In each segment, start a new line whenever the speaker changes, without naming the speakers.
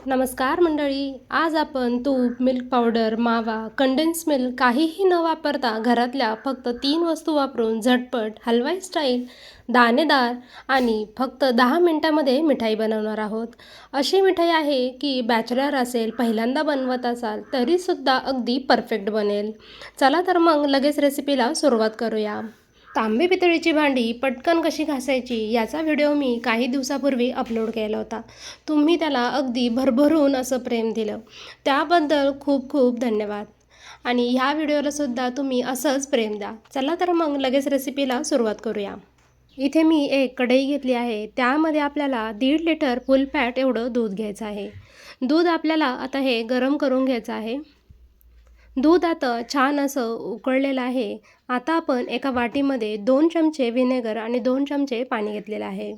नमस्कार मंडळी. आज आपण तूप, मिल्क पावडर, मावा, कंडेन्स मिल्क काहीही न वापरता घरातल्या फक्त 3 वस्तू वापरून झटपट हलवाई स्टाईल, दाणेदार आणि फक्त 10 मिनिटांमध्ये मिठाई बनवणार आहोत. अशी मिठाई आहे की बॅचलर असेल, पहिल्यांदा बनवत असाल तरीसुद्धा अगदी परफेक्ट बनेल. चला तर मग लगेच रेसिपीला सुरुवात करूया. तांबे पितळीची भांडी पटकन कशी घासायची याचा व्हिडिओ मी काही दिवसापूर्वी अपलोड केला होता. तुम्ही त्याला अगदी भरभरून असं प्रेम दिलं, त्याबद्दल खूप खूप धन्यवाद. आणि ह्या व्हिडिओला सुद्धा तुम्ही असंच प्रेम द्या. चला तर मग लगेच रेसिपीला सुरुवात करूया. इथे मी एक कढई घेतली आहे. त्यामध्ये आपल्याला 1.5 लिटर फुल फॅट एवढं दूध घ्यायचं आहे. दूध आपल्याला आता हे गरम करून घ्यायचं आहे. दूध आता छान असं उकळलेलं आहे. आता आपण एका वाटीमध्ये 2 चमचे व्हिनेगर आणि 2 चमचे पाणी घेतलेलं आहे.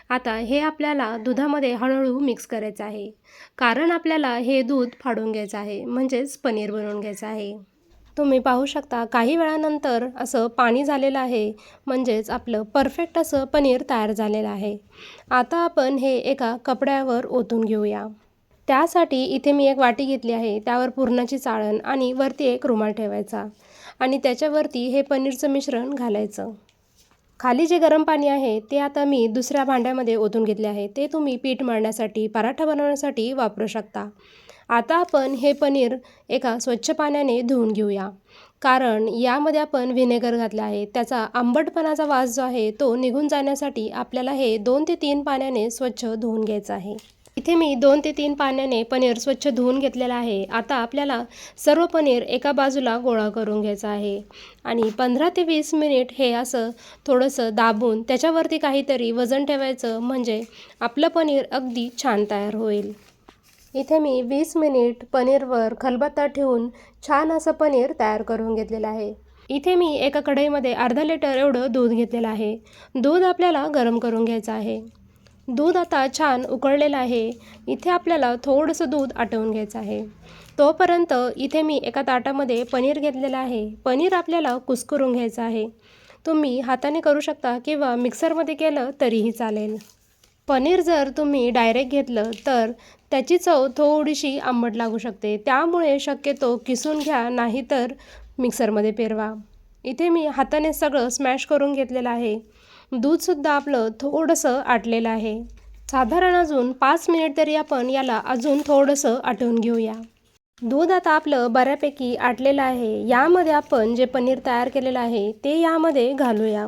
आता हे आपल्याला दुधामध्ये हळूहळू मिक्स करायचं आहे, कारण आपल्याला हे दूध फाडून घ्यायचं आहे, म्हणजेच पनीर बनवून घ्यायचं आहे. तुम्ही पाहू शकता काही वेळानंतर असं पाणी झालेलं आहे, म्हणजेच आपलं परफेक्ट असं पनीर तयार झालेलं आहे. आता आपण हे एका कपड्यावर ओतून घेऊया. त्यासाठी इथे मी एक वाटी घेतली आहे. त्यावर पुरणाची चाळण आणि वरती एक रुमाल ठेवायचा आणि त्याच्यावरती हे पनीरचं मिश्रण घालायचं. खाली जे गरम पाणी आहे ते आता मी दुसऱ्या भांड्यामध्ये ओतून घेतले आहे. ते तुम्ही पीठ मळण्यासाठी, पराठा बनवण्यासाठी वापरू शकता. आता आपण हे पनीर एका स्वच्छ पाण्याने धुवून घेऊया, कारण यामध्ये आपण व्हिनेगर घातलं आहे. त्याचा आंबटपणाचा वास जो आहे तो निघून जाण्यासाठी आपल्याला हे 2 ते 3 पाण्याने स्वच्छ धुवून घ्यायचं आहे. इथे मी 2 ते 3 पाण्याने पनीर स्वच्छ धुवून घेतलेलं आहे. आता आपल्याला सर्व पनीर एका बाजूला गोळा करून घ्यायचा आहे आणि 15 ते 20 मिनिट हे असं थोडंसं दाबून त्याच्यावरती काहीतरी वजन ठेवायचं, म्हणजे आपलं पनीर अगदी छान तयार होईल. इथे मी 20 मिनिट पनीरवर खलबत्ता ठेवून छान असं पनीर तयार करून घेतलेलं आहे. इथे मी एका कढईमध्ये अर्धा लिटर एवढं दूध घेतलेलं आहे. दूध आपल्याला गरम करून घ्यायचं आहे. दूध आता छान उकळलेलं आहे. इथे आपल्याला थोडंसं दूध आटवून घ्यायचं आहे. तोपर्यंत इथे मी एका ताटामध्ये पनीर घेतलेलं आहे. पनीर आपल्याला कुस्करून घ्यायचं आहे. तुम्ही हाताने करू शकता किंवा मिक्सरमध्ये केलं तरीही चालेल. पनीर जर तुम्ही डायरेक्ट घेतलं तर त्याची चव थोडीशी आंबट लागू शकते. त्यामुळे शक्यतो किसून घ्या, नाहीतर मिक्सरमध्ये फिरवा. इथे मी हाताने सगळं स्मॅश करून घेतलेलं आहे. दूधसुद्धा आपलं थोडंसं आटलेलं आहे. साधारण अजून 5 मिनिट तरी आपण याला अजून थोडंसं आटवून घेऊया. दूध आता आपलं बऱ्यापैकी आटलेलं आहे. यामध्ये आपण जे पनीर तयार केलेलं आहे ते यामध्ये घालूया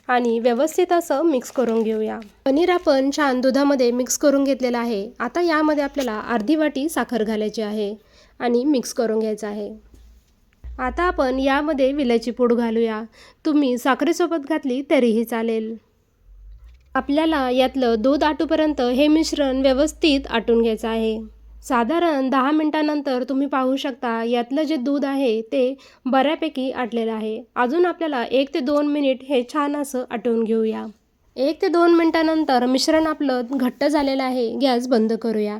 आणि व्यवस्थित असं मिक्स करून घेऊया. पनीर आपण छान दुधामध्ये मिक्स करून घेतलेलं आहे. आता यामध्ये आपल्याला अर्धी वाटी साखर घालायची आहे आणि मिक्स करून घ्यायचं आहे. आता आपण यामध्ये विलायची पूड घालूया. तुम्ही साखरेसोबत घातली तरीही चालेल. आपल्याला यातलं दूध आटूपर्यंत हे मिश्रण व्यवस्थित आटून घ्यायचं आहे. साधारण 10 मिनिटांनंतर तुम्ही पाहू शकता यातलं जे दूध आहे ते बऱ्यापैकी आटलेलं आहे. अजून आपल्याला 1 ते 2 मिनिट हे छान असं आटवून घेऊया. 1 ते 2 मिनिटांनंतर मिश्रण आपलं घट्ट झालेलं आहे. गॅस बंद करूया.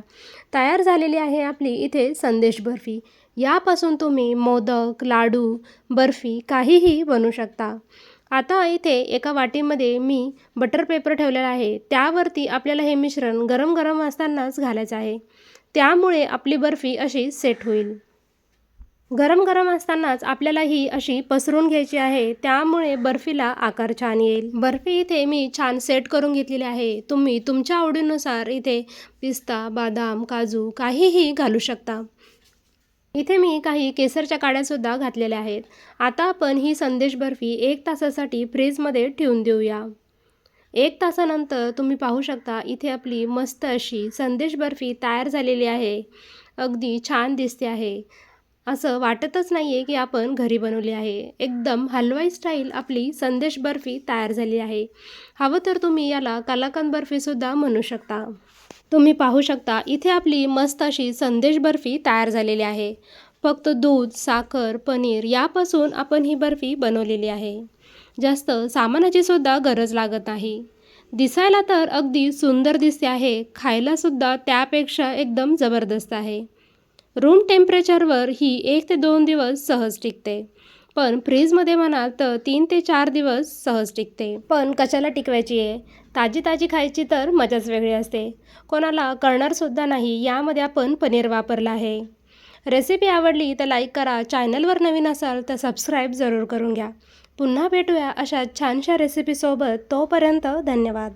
तयार झालेली आहे आपली इथे संदेश बर्फी. यापासून तुम्ही मोदक, लाडू, बर्फी काहीही बनवू शकता. आता इथे एका वाटीमध्ये मी बटर पेपर ठेवलेला आहे. त्यावरती आपल्याला हे मिश्रण गरम गरम असतानाच घालायचं आहे. त्यामुळे आपली बर्फी अशी सेट होईल. गरम गरम असतानाच आपल्याला ही अशी पसरून घ्यायची आहे. त्यामुळे बर्फीला आकार छान येईल. बर्फी इथे मी छान सेट करून घेतलेली आहे. तुम्ही तुमच्या आवडीनुसार इथे पिस्ता, बदाम, काजू काहीही घालू शकता. इथे मी काही केसरच्या काड्यासुद्धा घातलेल्या आहेत. आता आपण ही संदेश बर्फी 1 तासासाठी फ्रीजमध्ये ठेवून देऊया. 1 तासानंतर तुम्ही पाहू शकता इथे आपली मस्त अशी संदेश बर्फी तयार झालेली आहे. अगदी छान दिसते आहे. असं वाटतच नाही आहे की आपण घरी बनवली आहे. एकदम हलवाई स्टाईल आपली संदेश बर्फी तयार झाली आहे. हवं तर तुम्ही याला कलाकंद बर्फीसुद्धा म्हणू शकता. तुम्ही पाहू शकता इथे आपली मस्त अशी संदेश बर्फी तयार झालेली आहे. फक्त दूध, साखर, पनीर यापासून आपण ही बर्फी बनवलेली आहे. जास्त सामानाची सुद्धा गरज लागत नाही. दिसायला तर अगदी सुंदर दिसते आहे. खायलासुद्धा त्यापेक्षा एकदम जबरदस्त आहे. रूम टेम्परेचरवर ही 1 ते 2 दिवस सहज टिकते. पण फ्रीजमध्ये म्हणाल तर 3 ते 4 दिवस सहज टिकते. पण कशाला टिकवायची आहे? ताजी ताजी खायची तर मजाच वेगळी असते. कोणाला कळणारसुद्धा नाही यामध्ये आपण पनीर वापरलं आहे. रेसिपी आवडली तर लाईक करा. चॅनलवर नवीन असाल तर सबस्क्राईब जरूर करून घ्या. पुन्हा भेटूया अशा छानशा रेसिपीसोबत. तोपर्यंत धन्यवाद.